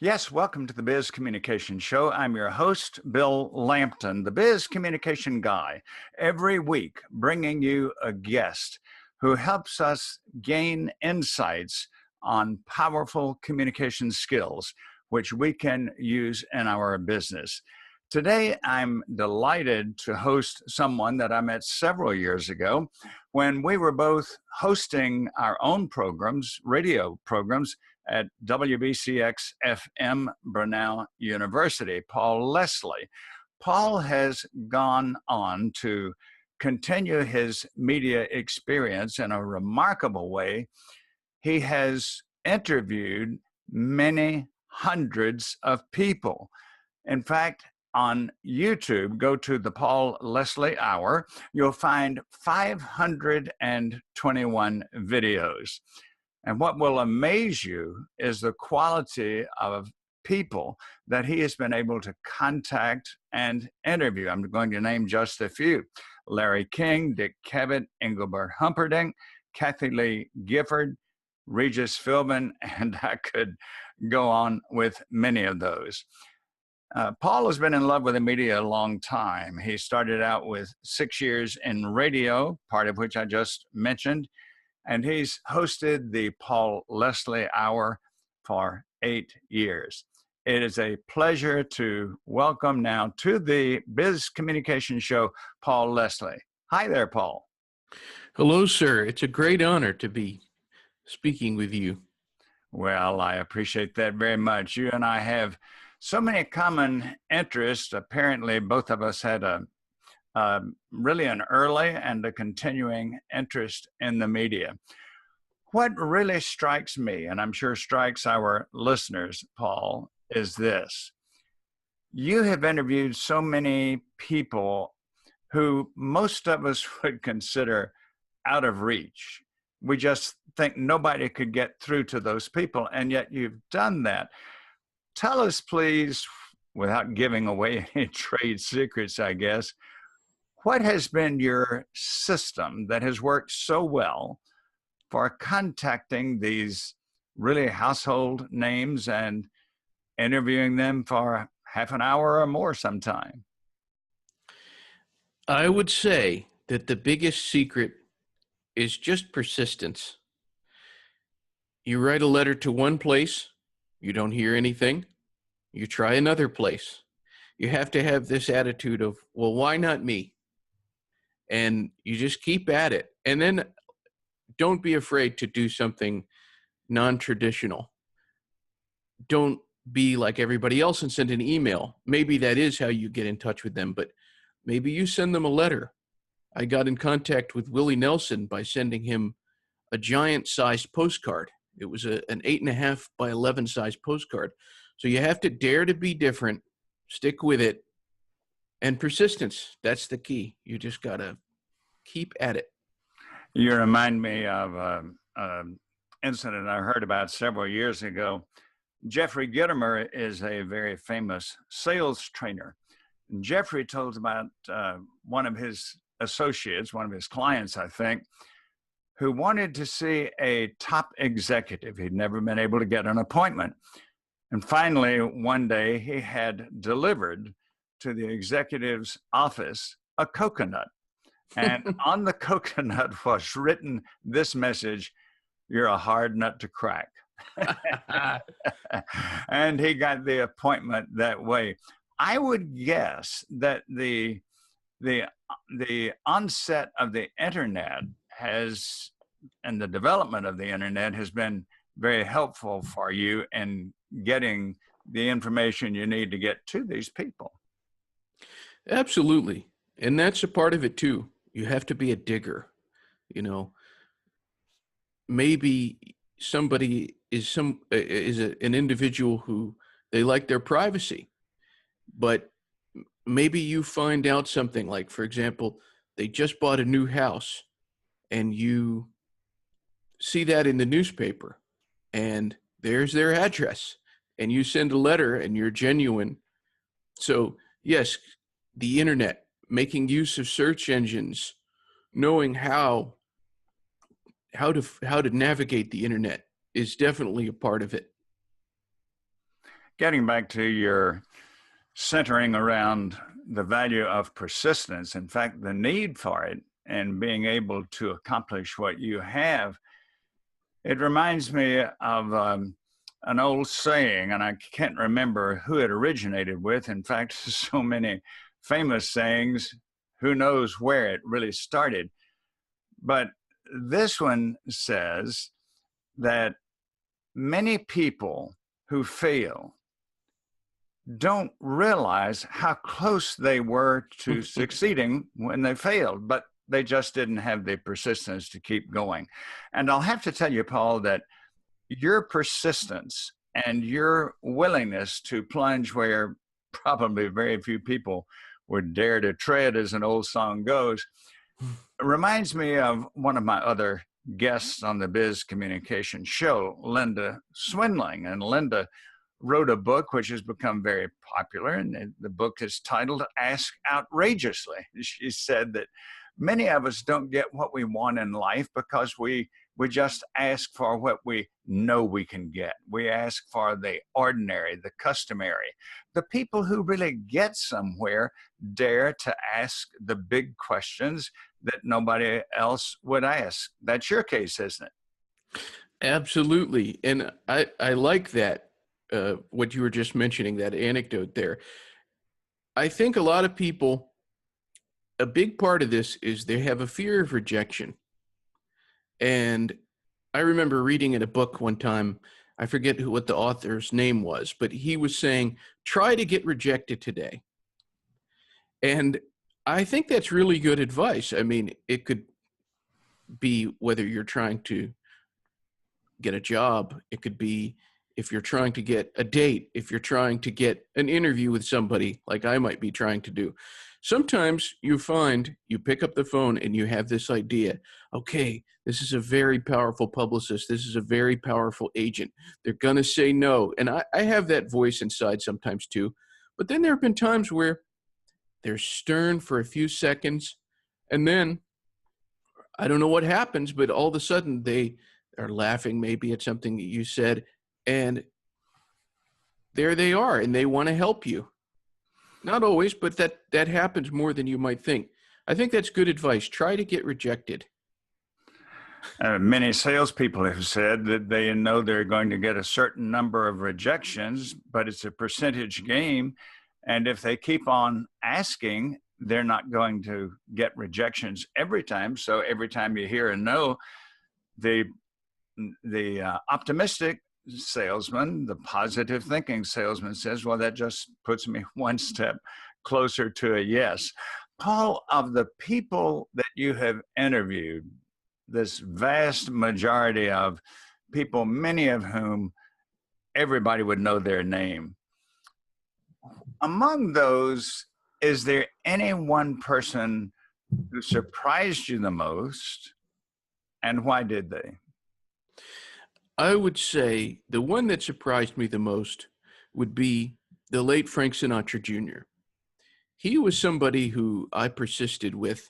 Yes, welcome to the Biz Communication Show. I'm your host, Bill Lampton, the Biz Communication Guy, every week bringing you a guest who helps us gain insights on powerful communication skills, which we can use in our business. Today, I'm delighted to host someone that I met several years ago when we were both hosting our own programs, radio programs, at WBCX-FM Brunel University, Paul Leslie. Paul has gone on to continue his media experience in a remarkable way. He has interviewed many hundreds of people. In fact, on YouTube, go to the Paul Leslie Hour, you'll find 521 videos. And what will amaze you is the quality of people that he has been able to contact and interview. I'm going to name just a few: Larry King, Dick Cavett, Engelbert Humperdinck, Kathy Lee Gifford, Regis Philbin, and I could go on with many of those. Paul has been in love with the media a long time. He started out with 6 years in radio, part of which I just mentioned, and he's hosted the Paul Leslie Hour for 8 years. It is a pleasure to welcome now to the Biz Communication Show, Paul Leslie. Hi there, Paul. Hello, sir. It's a great honor to be speaking with you. Well, I appreciate that very much. You and I have so many common interests. Apparently, both of us had really an early and a continuing interest in the media. What really strikes me, and I'm sure strikes our listeners, Paul, is this. You have interviewed so many people who most of us would consider out of reach. We just think nobody could get through to those people, and yet you've done that. Tell us, please, without giving away any trade secrets, I guess, what has been your system that has worked so well for contacting these really household names and interviewing them for half an hour or more sometime? I would say that the biggest secret is just persistence. You write a letter to one place, you don't hear anything, you try another place. You have to have this attitude of, well, why not me? And you just keep at it. And then don't be afraid to do something non-traditional. Don't be like everybody else and send an email. Maybe that is how you get in touch with them, but maybe you send them a letter. I got in contact with Willie Nelson by sending him a giant-sized postcard. It was an 8.5 by 11 size postcard. So you have to dare to be different, stick with it, and persistence. That's the key. You just got to keep at it. You remind me of an incident I heard about several years ago. Jeffrey Gitomer is a very famous sales trainer. And Jeffrey told about one of his associates, one of his clients, I think, who wanted to see a top executive. He'd never been able to get an appointment. And finally, one day, he had delivered to the executive's office a coconut. And on the coconut was written this message: "You're a hard nut to crack." And he got the appointment that way. I would guess that the onset of the internet has, and the development of the internet has been very helpful for you in getting the information you need to get to these people. Absolutely. And that's a part of it too. You have to be a digger. You know, maybe somebody is an individual who they like their privacy, but maybe you find out something like, for example, they just bought a new house and you see that in the newspaper and there's their address and you send a letter and you're genuine. So yes, the internet, making use of search engines, knowing how to navigate the internet is definitely a part of it. getting back to your centering around the value of persistence, in fact, the need for it, and being able to accomplish what you have, it reminds me of an old saying, and I can't remember who it originated with. In fact, so many famous sayings, who knows where it really started. But this one says that many people who fail don't realize how close they were to succeeding when they failed, but they just didn't have the persistence to keep going. And I'll have to tell you, Paul, that your persistence and your willingness to plunge where probably very few people would dare to tread, as an old song goes, reminds me of one of my other guests on the Biz Communication show, Linda Swindling. And Linda wrote a book which has become very popular, and the book is titled Ask Outrageously. She said that many of us don't get what we want in life because we just ask for what we know we can get. We ask for the ordinary, the customary. The people who really get somewhere dare to ask the big questions that nobody else would ask. That's your case, isn't it? Absolutely. And I like that, what you were just mentioning, that anecdote there. I think a lot of people, a big part of this is they have a fear of rejection. And I remember reading in a book one time, I forget what the author's name was, but he was saying, try to get rejected today. And I think that's really good advice. I mean, it could be whether you're trying to get a job, it could be if you're trying to get a date, if you're trying to get an interview with somebody like I might be trying to do. Sometimes you find you pick up the phone and you have this idea, okay, this is a very powerful publicist. This is a very powerful agent. They're going to say no. And I have that voice inside sometimes too. But then there have been times where they're stern for a few seconds. And then I don't know what happens, but all of a sudden they are laughing maybe at something that you said. And there they are, and they want to help you. Not always, but that happens more than you might think. I think that's good advice. Try to get rejected. Many salespeople have said that they know they're going to get a certain number of rejections, but it's a percentage game. And if they keep on asking, they're not going to get rejections every time. So every time you hear a no, the optimistic salesman, the positive thinking salesman says, well, that just puts me one step closer to a yes. Paul, of the people that you have interviewed, this vast majority of people, many of whom everybody would know their name, among those, is there any one person who surprised you the most, and why did they? I would say the one that surprised me the most would be the late Frank Sinatra Jr. He was somebody who I persisted with.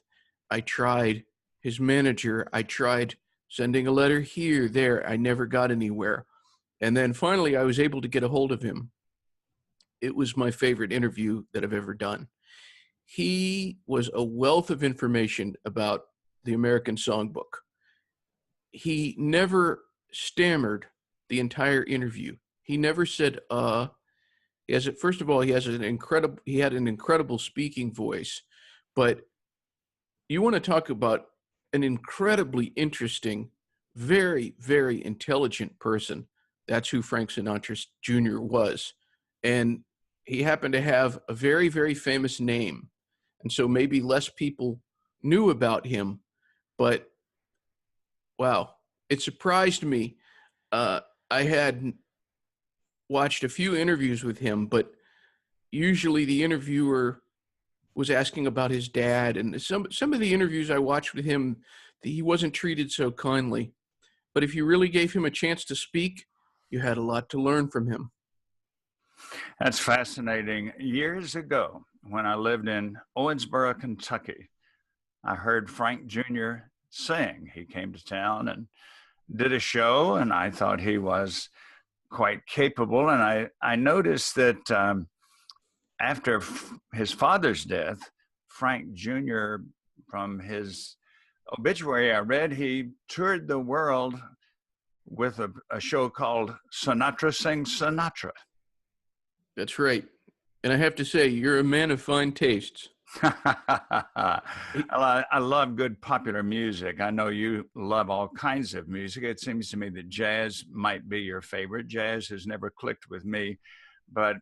I tried his manager. I tried sending a letter here, there. I never got anywhere. And then finally I was able to get a hold of him. It was my favorite interview that I've ever done. He was a wealth of information about the American Songbook. He never stammered the entire interview. He never said he has it. First of all, he had an incredible speaking voice, but you want to talk about an incredibly interesting, very, very intelligent person. That's who Frank Sinatra Jr. was. And he happened to have a very, very famous name. And so maybe less people knew about him, but wow, it surprised me. I had watched a few interviews with him, but usually the interviewer was asking about his dad, and some of the interviews I watched with him, he wasn't treated so kindly. But if you really gave him a chance to speak, you had a lot to learn from him. That's fascinating. Years ago, when I lived in Owensboro, Kentucky, I heard Frank Jr. sing. He came to town and did a show, and I thought he was quite capable. And I noticed that after his father's death, Frank Jr., from his obituary I read, he toured the world with a show called Sinatra Sings Sinatra. That's right. And I have to say, you're a man of fine tastes. I love good popular music. I know you love all kinds of music. It seems to me that jazz might be your favorite. Jazz has never clicked with me. But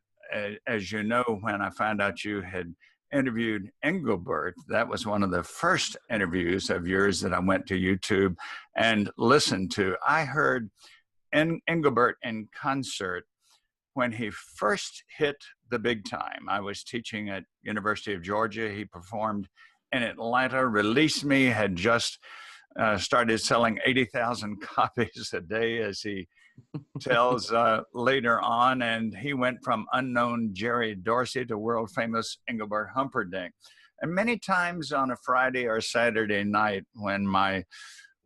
as you know, when I found out you had interviewed Engelbert, that was one of the first interviews of yours that I went to YouTube and listened to. I heard Engelbert in concert when he first hit the big time. I was teaching at University of Georgia. He performed in Atlanta. Release Me had just started selling 80,000 copies a day, as he tells later on. And he went from unknown Jerry Dorsey to world famous Engelbert Humperdinck. And many times on a Friday or Saturday night, when my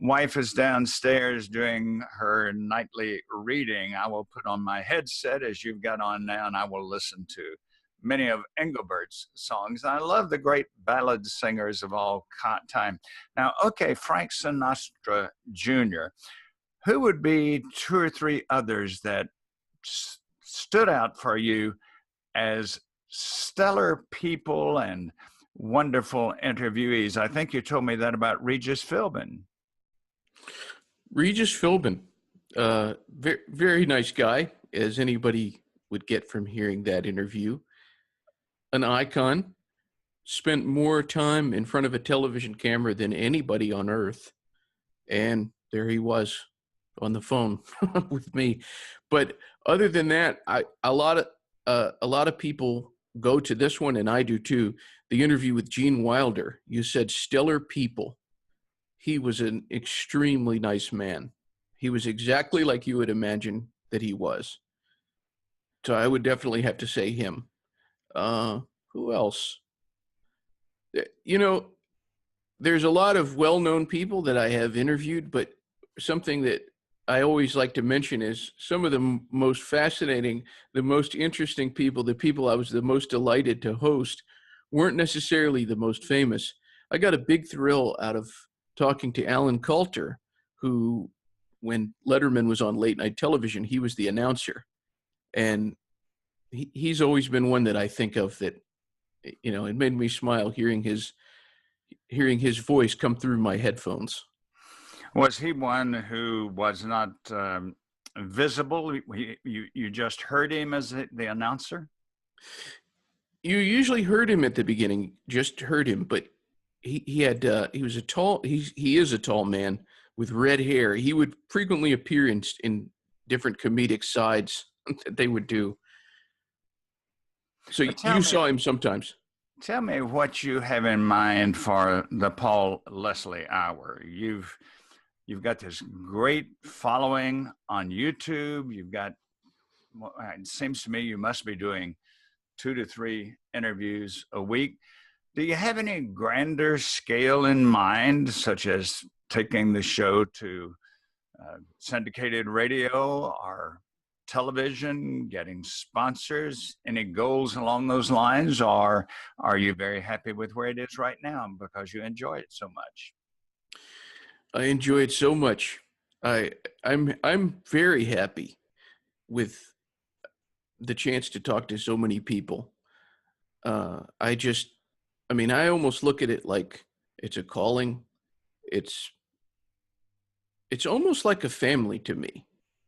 wife is downstairs doing her nightly reading, I will put on my headset, as you've got on now, and I will listen to many of Engelbert's songs. I love the great ballad singers of all time. Now, okay, Frank Sinatra Jr., who would be two or three others that stood out for you as stellar people and wonderful interviewees? I think you told me that about Regis Philbin. Regis Philbin, very, very nice guy, as anybody would get from hearing that interview. An icon, spent more time in front of a television camera than anybody on earth. And there he was on the phone with me. But other than that, a lot of people go to this one, and I do too. The interview with Gene Wilder. You said stellar people. He was an extremely nice man. He was exactly like you would imagine that he was. So I would definitely have to say him. Who else? You know, there's a lot of well-known people that I have interviewed, but something that I always like to mention is some of the most fascinating, the most interesting people, the people I was the most delighted to host, weren't necessarily the most famous. I got a big thrill out of talking to Alan Coulter, who, when Letterman was on late night television, he was the announcer. And he's always been one that I think of that, you know, it made me smile hearing his voice come through my headphones. Was he one who was not visible? You just heard him as the announcer? You usually heard him at the beginning, just heard him, but he is a tall man with red hair. He would frequently appear in different comedic sides that they would do. So you saw him sometimes. Tell me what you have in mind for the Paul Leslie Hour. You've got this great following on YouTube. You've got, it seems to me you must be doing 2 to 3 interviews a week. Do you have any grander scale in mind, such as taking the show to syndicated radio or television, getting sponsors? Any goals along those lines, or are you very happy with where it is right now because you enjoy it so much? I enjoy it so much. I'm very happy with the chance to talk to so many people. I almost look at it like it's a calling. It's almost like a family to me.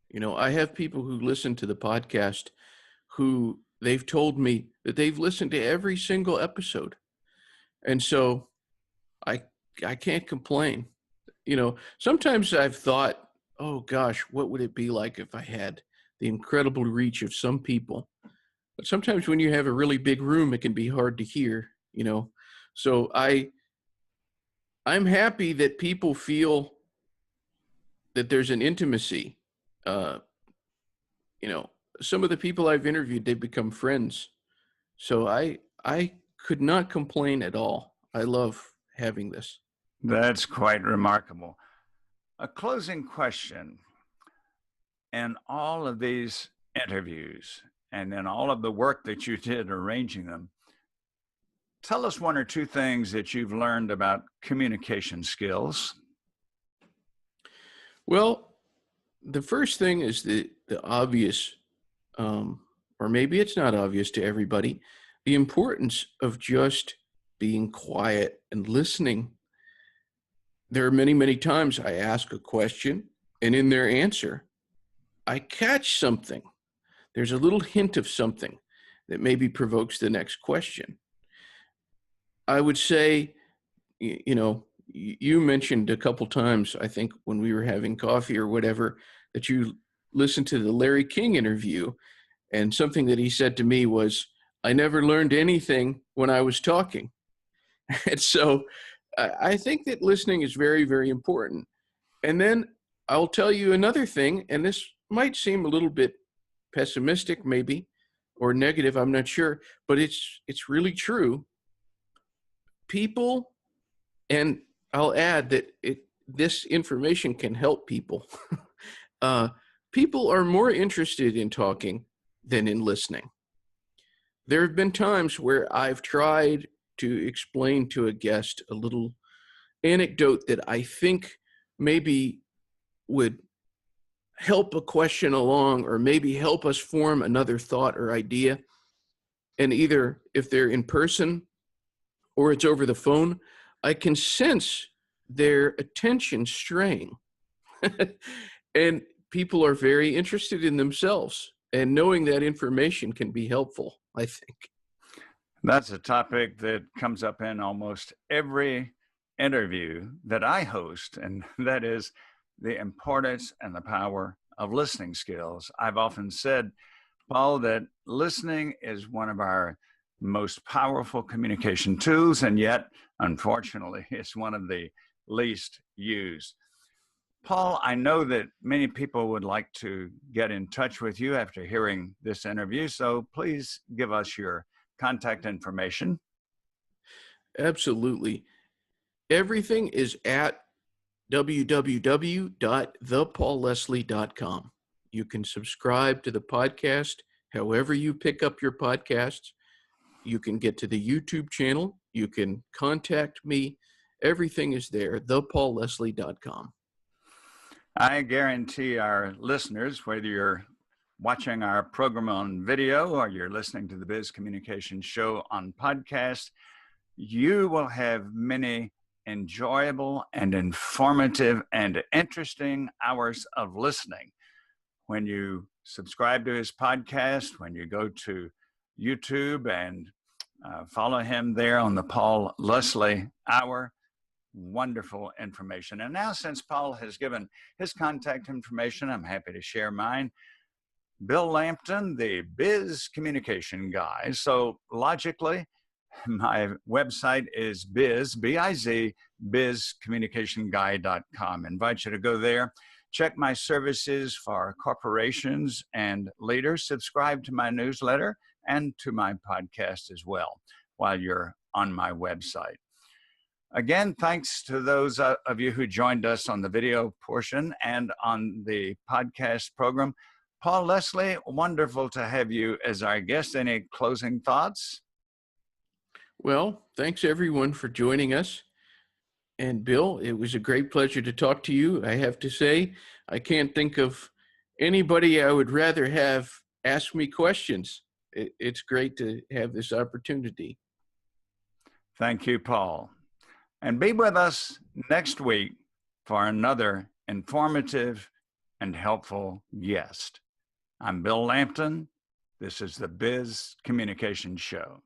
You know, I have people who listen to the podcast who they've told me that they've listened to every single episode. And so I can't complain. You know, sometimes I've thought, oh gosh, what would it be like if I had the incredible reach of some people? But sometimes when you have a really big room, it can be hard to hear, you know. So I'm happy that people feel that there's an intimacy. You know, some of the people I've interviewed, they've become friends. So I could not complain at all. I love having this. That's quite remarkable. A closing question. in all of these interviews and in all of the work that you did arranging them, tell us one or two things that you've learned about communication skills. Well, the first thing is the obvious, or maybe it's not obvious to everybody, the importance of just being quiet and listening. There are many, many times I ask a question, and in their answer, I catch something. There's a little hint of something that maybe provokes the next question. I would say, you mentioned a couple times, I think when we were having coffee or whatever, that you listened to the Larry King interview, and something that he said to me was, I never learned anything when I was talking. And so I think that listening is very, very important. And then I'll tell you another thing, and this might seem a little bit pessimistic maybe, or negative, I'm not sure, but it's really true. People, and I'll add that this information can help people. People are more interested in talking than in listening. There have been times where I've tried to explain to a guest a little anecdote that I think maybe would help a question along, or maybe help us form another thought or idea. And either if they're in person or it's over the phone, I can sense their attention straying. And people are very interested in themselves, and knowing that information can be helpful, I think. That's a topic that comes up in almost every interview that I host, and that is the importance and the power of listening skills. I've often said, Paul, that listening is one of our most powerful communication tools, and yet, unfortunately, it's one of the least used. Paul, I know that many people would like to get in touch with you after hearing this interview, so please give us your contact information. Absolutely. Everything is at www.thepaulleslie.com. You can subscribe to the podcast however you pick up your podcasts. You can get to the YouTube channel. You can contact me. Everything is there, thepaulleslie.com. I guarantee our listeners, whether you're watching our program on video or you're listening to the Biz Communication Show on podcast, you will have many enjoyable and informative and interesting hours of listening when you subscribe to his podcast, when you go to YouTube and follow him there on the Paul Leslie Hour. Wonderful information. And now, since Paul has given his contact information, I'm happy to share mine. Bill Lampton, the Biz Communication Guy. So logically, my website is B-I-Z, bizcommunicationguy.com. Invite you to go there. Check my services for corporations and leaders. Subscribe to my newsletter and to my podcast as well while you're on my website. Again, thanks to those of you who joined us on the video portion and on the podcast program. Paul Leslie, wonderful to have you as our guest. Any closing thoughts? Well, thanks everyone for joining us. And Bill, it was a great pleasure to talk to you. I have to say, I can't think of anybody I would rather have ask me questions. It's great to have this opportunity. Thank you, Paul. And be with us next week for another informative and helpful guest. I'm Bill Lampton. This is the Biz Communication Show.